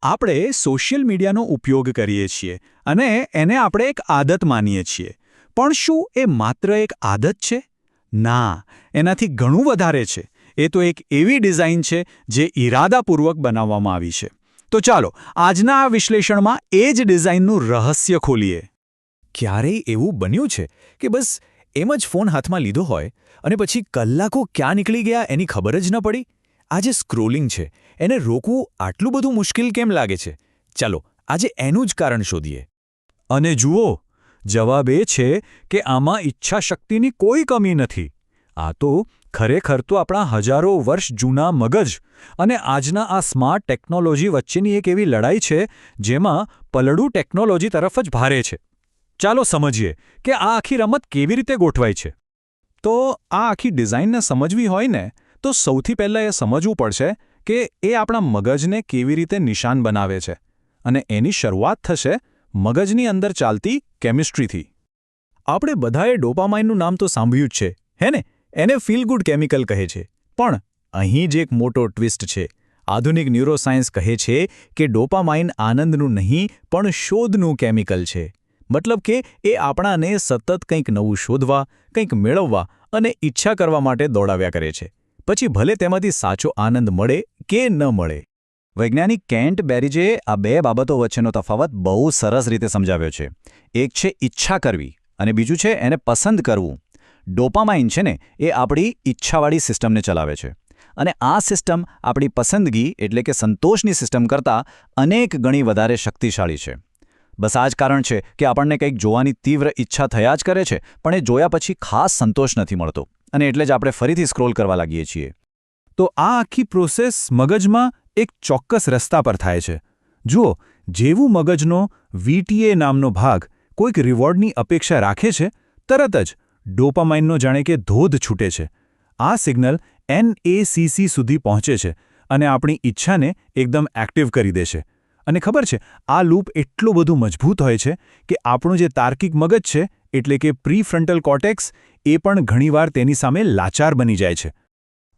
આપણે સોશિયલ મીડિયાનો ઉપયોગ કરીએ છીએ અને એને આપણે એક આદત માનીએ છીએ. પણ શું એ માત્ર એક આદત છે? ના, એનાથી ઘણું વધારે છે. એ તો એક એવી ડિઝાઇન છે જે ઇરાદાપૂર્વક બનાવવામાં આવી છે. તો ચાલો આજના આ વિશ્લેષણમાં એ જ ડિઝાઇનનું રહસ્ય ખોલીએ. ક્યારેય એવું બન્યું છે કે બસ એમ જ ફોન હાથમાં લીધો હોય અને પછી કલાકો ક્યાં નીકળી ગયા એની ખબર જ ન પડી? આ જે સ્ક્રોલિંગ છે એને રોકવું આટલું બધું મુશ્કેલ કેમ લાગે છે? ચાલો આજે એનું જ કારણ શોધીએ. અને જુઓ, જવાબ એ છે કે આમાં ઈચ્છાશક્તિની કોઈ કમી નથી. આ તો ખરેખર તો આપણા હજારો વર્ષ જૂના મગજ અને આજના આ સ્માર્ટ ટેકનોલોજી વચ્ચેની એક એવી લડાઈ છે જેમાં પલડું ટેકનોલોજી તરફ જ ભારે છે. ચાલો સમજીએ કે આ આખી રમત કેવી રીતે ગોઠવાય છે. તો આ આખી ડિઝાઇનને સમજવી હોય ને તો સૌથી પહેલાં એ સમજવું પડશે કે એ આપણા મગજને કેવી રીતે નિશાન બનાવે છે. અને એની શરૂઆત થશે મગજની અંદર ચાલતી કેમિસ્ટ્રીથી. આપણે બધાએ ડોપામાઇનનું નામ તો સાંભળ્યું જ છે, હે ને? એને ફીલ ગુડ કેમિકલ કહે છે. પણ અહીં જ એક મોટો ટ્વિસ્ટ છે. આધુનિક ન્યુરોસાયન્સ કહે છે કે ડોપામાઇન આનંદનું નહીં પણ શોધનું કેમિકલ છે. મતલબ કે એ આપણાને સતત કંઈક નવું શોધવા, કંઈક મેળવવા અને ઈચ્છા કરવા માટે દોડાવ્યા કરે છે. પછી ભલે તેમાંથી સાચો આનંદ મળે કે ન મળે. વૈજ્ઞાનિક કેન્ટ બેરીજે આ બે બાબતો વચ્ચેનો તફાવત બહુ સરસ રીતે સમજાવ્યો છે. એક છે ઈચ્છા કરવી અને બીજું છે એને પસંદ કરવું. ડોપામાઇન છે ને એ આપણી ઈચ્છાવાળી સિસ્ટમને ચલાવે છે અને આ સિસ્ટમ આપણી પસંદગી એટલે કે સંતોષની સિસ્ટમ કરતાં અનેક ગણી વધારે શક્તિશાળી છે. બસ આ જ કારણ છે કે આપણને કંઈક જોવાની તીવ્ર ઈચ્છા થયા જ કરે છે પણ એ જોયા પછી ખાસ સંતોષ નથી મળતો અને એટલે જ આપણે ફરીથી સ્ક્રોલ કરવા લાગીએ છીએ. તો આ આખી પ્રોસેસ મગજમાં એક ચોક્કસ રસ્તા પર થાય છે. જુઓ, જેવું મગજનો VTA નામનો ભાગ કોઈક રિવોર્ડની અપેક્ષા રાખે છે, તરત જ ડોપામાઇનનો જાણે કે ધોધ છૂટે છે. આ સિગ્નલ NACC સુધી પહોંચે છે અને આપણી ઈચ્છાને એકદમ એક્ટિવ કરી દે છે. અને ખબર છે, આ લૂપ એટલું બધું મજબૂત હોય છે કે આપણું જે તાર્કિક મગજ છે એટલે કે પ્રીફ્રન્ટલ કોર્ટેક્સ એ પણ ઘણીવાર તેની સામે લાચાર બની જાય છે.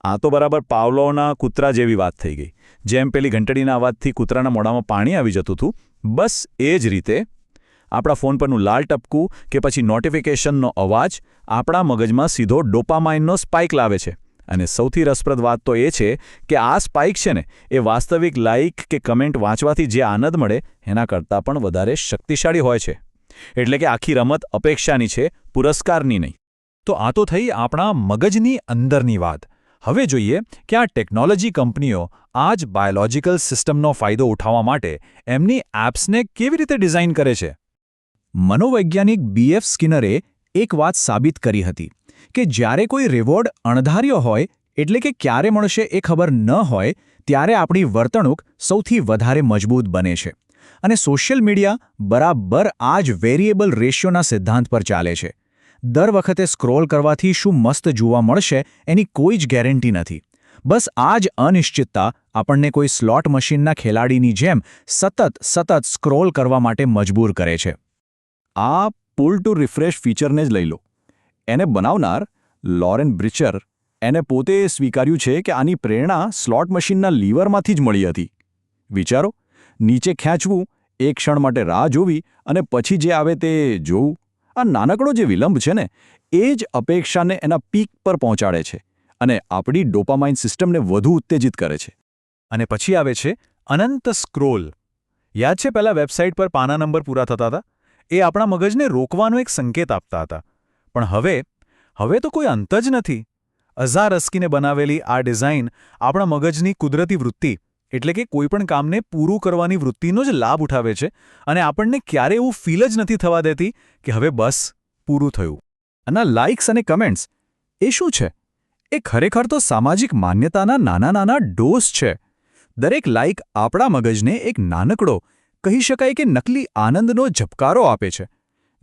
આ તો બરાબર પાવલોના કૂતરા જેવી વાત થઈ ગઈ. જેમ પેલી ઘંટડીના અવાજથી કૂતરાના મોઢામાં પાણી આવી જતું હતું, બસ એ જ રીતે આપણા ફોન પરનું લાલ ટપકું કે પછી નોટિફિકેશનનો અવાજ આપણા મગજમાં સીધો ડોપામાઇનનો સ્પાઇક લાવે છે. અને સૌથી રસપ્રદ વાત તો એ છે કે આ સ્પાઇક છે ને એ વાસ્તવિક લાઇક કે કમેન્ટ વાંચવાથી જે આનંદ મળે એના કરતાં પણ વધારે શક્તિશાળી હોય છે. એટલે કે આખી રમત અપેક્ષાની છે, પુરસ્કારની નહીં. તો આ તો થઈ આપણા મગજની અંદરની વાત. હવે જોઈએ કે આ ટેકનોલોજી કંપનીઓ આ જ બાયોલોજિકલ સિસ્ટમનો ફાયદો ઉઠાવવા માટે એમની એપ્સને કેવી રીતે ડિઝાઇન કરે છે. મનોવૈજ્ઞાનિક BF સ્કિનરે એક વાત સાબિત કરી હતી કે જ્યારે કોઈ રિવોર્ડ અણધાર્યો હોય એટલે કે ક્યારે મળશે એ ખબર ન હોય ત્યારે આપણી વર્તણૂક સૌથી વધારે મજબૂત બને છે. અને સોશિયલ મીડિયા બરાબર આ જ વેરિયેબલ રેશિયોના સિદ્ધાંત પર ચાલે છે. દર વખતે સ્ક્રોલ કરવાથી શું મસ્ત જોવા મળશે એની કોઈ જ ગેરંટી નથી. બસ આ જ અનિશ્ચિતતા આપણને કોઈ સ્લોટ મશીનના ખેલાડીની જેમ સતત સ્ક્રોલ કરવા માટે મજબૂર કરે છે. આ પુલ ટુ રિફ્રેશ ફીચરને જ લઈ લો. એને બનાવનાર લોરેન બ્રિચર એને પોતે સ્વીકાર્યું છે કે આની પ્રેરણા સ્લોટ મશીનના લીવરમાંથી જ મળી હતી. વિચારો, નીચે ખેંચવું, એક ક્ષણ માટે રાહ જોવી અને પછી જે આવે તે જોવું. આ નાનકડો જે વિલંબ છે ને એ જ અપેક્ષાને એના પીક પર પહોંચાડે છે અને આપણી ડોપામાઇન સિસ્ટમને વધુ ઉત્તેજિત કરે છે. અને પછી આવે છે અનંત સ્ક્રોલ. યાદ છે પહેલાં વેબસાઇટ પર પાના નંબર પૂરા થતા હતા? એ આપણા મગજને રોકવાનો એક સંકેત આપતા હતા. પણ હવે તો કોઈ અંત જ નથી. અઝાર રસ્કીને બનાવેલી આ ડિઝાઇન આપણા મગજની કુદરતી વૃત્તિ એટલે કે કોઈપણ કામને પૂરું કરવાની વૃત્તિનો જ લાભ ઉઠાવે છે અને આપણને ક્યારે એવું ફીલ જ નથી થવા દેતી કે હવે બસ પૂરું થયું. અને લાઇક્સ અને કમેન્ટ્સ એ શું છે? એ ખરેખર તો સામાજિક માન્યતાના નાના ડોઝ છે. દરેક લાઇક આપણા મગજને એક નાનકડો, કહી શકાય કે નકલી આનંદનો ઝબકારો આપે છે,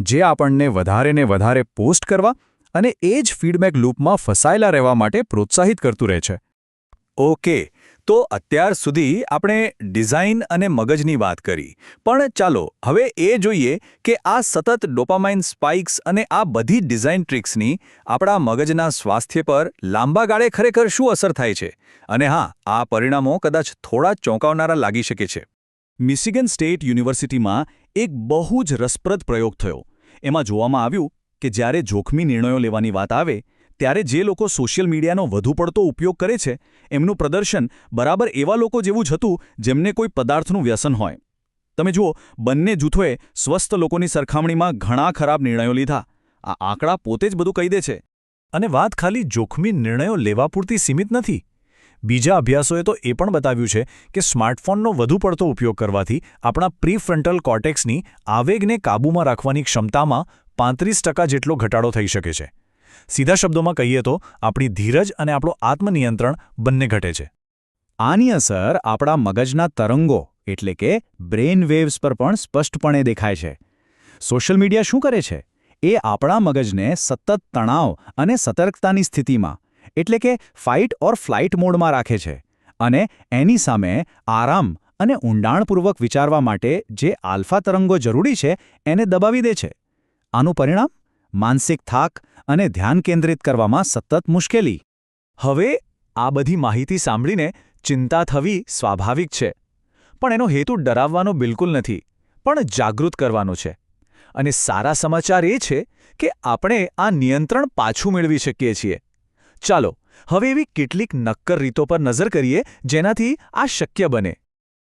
જે આપણને વધારે ને વધારે પોસ્ટ કરવા અને એ જ ફીડબેક લૂપમાં ફસાયેલા રહેવા માટે પ્રોત્સાહિત કરતું રહે છે. ઓકે, તો અત્યાર સુધી આપણે ડિઝાઇન અને મગજની વાત કરી. પણ ચાલો હવે એ જોઈએ કે આ સતત ડોપામાઇન સ્પાઇક્સ અને આ બધી ડિઝાઇન ટ્રિક્સની આપણા મગજના સ્વાસ્થ્ય પર લાંબા ગાળે ખરેખર શું અસર થાય છે. અને હા, આ પરિણામો કદાચ થોડા ચોંકાવનારા લાગી શકે છે. મિશિગન સ્ટેટ યુનિવર્સિટીમાં એક બહુ જ રસપ્રદ પ્રયોગ થયો. એમાં જોવામાં આવ્યું કે જ્યારે જોખમી નિર્ણયો લેવાની વાત આવે ત્યારે જે લોકો સોશિયલ મીડિયાનો વધુ પડતો ઉપયોગ કરે છે એમનું પ્રદર્શન બરાબર એવા લોકો જેવું જ હતું જેમને કોઈ પદાર્થનું વ્યસન હોય. તમે જુઓ, બંને જૂથોએ સ્વસ્થ લોકોની સરખામણીમાં ઘણા ખરાબ નિર્ણયો લીધા. આ આંકડા પોતે જ બધું કહી દે છે. અને વાત ખાલી જોખમી નિર્ણયો લેવા પૂરતી સીમિત નથી. બીજા અભ્યાસોએ તો એ પણ બતાવ્યું છે કે સ્માર્ટફોનનો વધુ પડતો ઉપયોગ કરવાથી આપણા પ્રીફ્રન્ટલ કોર્ટેક્સની આવેગને કાબૂમાં રાખવાની ક્ષમતામાં 35% જેટલો ઘટાડો થઈ શકે છે. સીધા શબ્દોમાં કહીએ તો આપણી ધીરજ અને આપણો આત્મનિયંત્રણ બંને ઘટે છે. આની અસર આપણા મગજના તરંગો એટલે કે બ્રેન વેવ્સ પર પણ સ્પષ્ટપણે દેખાય છે. સોશિયલ મીડિયા શું કરે છે? એ આપણા મગજને સતત તણાવ અને સતર્કતાની સ્થિતિમાં એટલે કે ફાઇટ ઓર ફ્લાઇટ મોડમાં રાખે છે અને એની સામે આરામ અને ઊંડાણપૂર્વક વિચારવા માટે જે આલ્ફા તરંગો જરૂરી છે એને દબાવી દે છે. આનું પરિણામ માનસિક થાક અને ધ્યાન કેન્દ્રિત કરવામાં સતત મુશ્કેલી. હવે આ બધી માહિતી સાંભળીને ચિંતા થવી સ્વાભાવિક છે, પણ એનો હેતુ ડરાવવાનો બિલકુલ નથી, પણ જાગૃત કરવાનો છે. અને સારા સમાચાર એ છે કે આપણે આ નિયંત્રણ પાછું મેળવી શકીએ છીએ. ચાલો હવે એવી કેટલીક નક્કર રીતો પર નજર કરીએ જેનાથી આ શક્ય બને.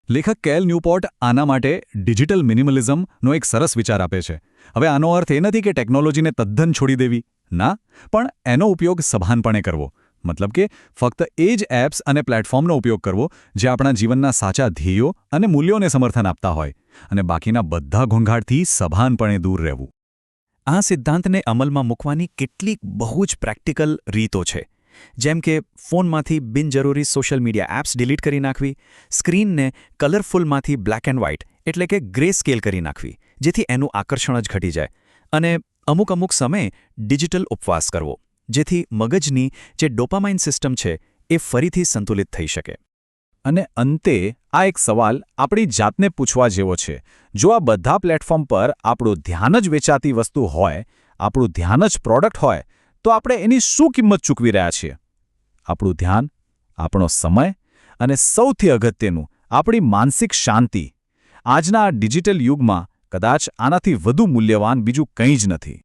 લેખક કેલ ન્યૂપોર્ટ આના માટે ડિજિટલ મિનિમલિઝમનો એક સરસ વિચાર આપે છે. હવે આનો અર્થ એ નથી કે ટેકનોલોજીને તદ્દન છોડી દેવી, ના, પણ એનો ઉપયોગ સભાનપણે કરવો. મતલબ કે ફક્ત એ જ એપ્સ અને પ્લેટફોર્મનો ઉપયોગ કરવો જે આપણા જીવનના સાચા ધ્યેયો અને મૂલ્યોને સમર્થન આપતા હોય, અને બાકીના બધા ઘોંઘાટથી સભાનપણે દૂર રહેવું. આ સિદ્ધાંતને અમલમાં મૂકવાની કેટલીક બહુ જ પ્રેક્ટિકલ રીતો છે. જેમ કે ફોનમાંથી બિનજરૂરી સોશિયલ મીડિયા એપ્સ ડિલીટ કરી નાખવી, સ્ક્રીનને કલરફુલમાંથી બ્લેક એન્ડ વ્હાઇટ એટલે કે ગ્રે સ્કેલ કરી નાખવી, જેથી એનું આકર્ષણ જ ઘટી જાય, અને અમુક સમયે ડિજિટલ ઉપવાસ કરવો, જેથી મગજની જે ડોપામાઇન સિસ્ટમ છે એ ફરીથી સંતુલિત થઈ શકે. અને અંતે આ એક સવાલ આપણી જાતને પૂછવા જેવો છે. જો આ બધા પ્લેટફોર્મ પર આપણું ધ્યાન જ વેચાતી વસ્તુ હોય, આપણું ધ્યાન જ પ્રોડક્ટ હોય, તો આપણે એની શું કિંમત ચૂકવી રહ્યા છીએ? આપણું ધ્યાન, આપણો સમય અને સૌથી અગત્યનું આપણી માનસિક શાંતિ. આજના આ ડિજિટલ યુગમાં કદાચ આનાથી વધુ મૂલ્યવાન બીજું કંઈ જ નથી.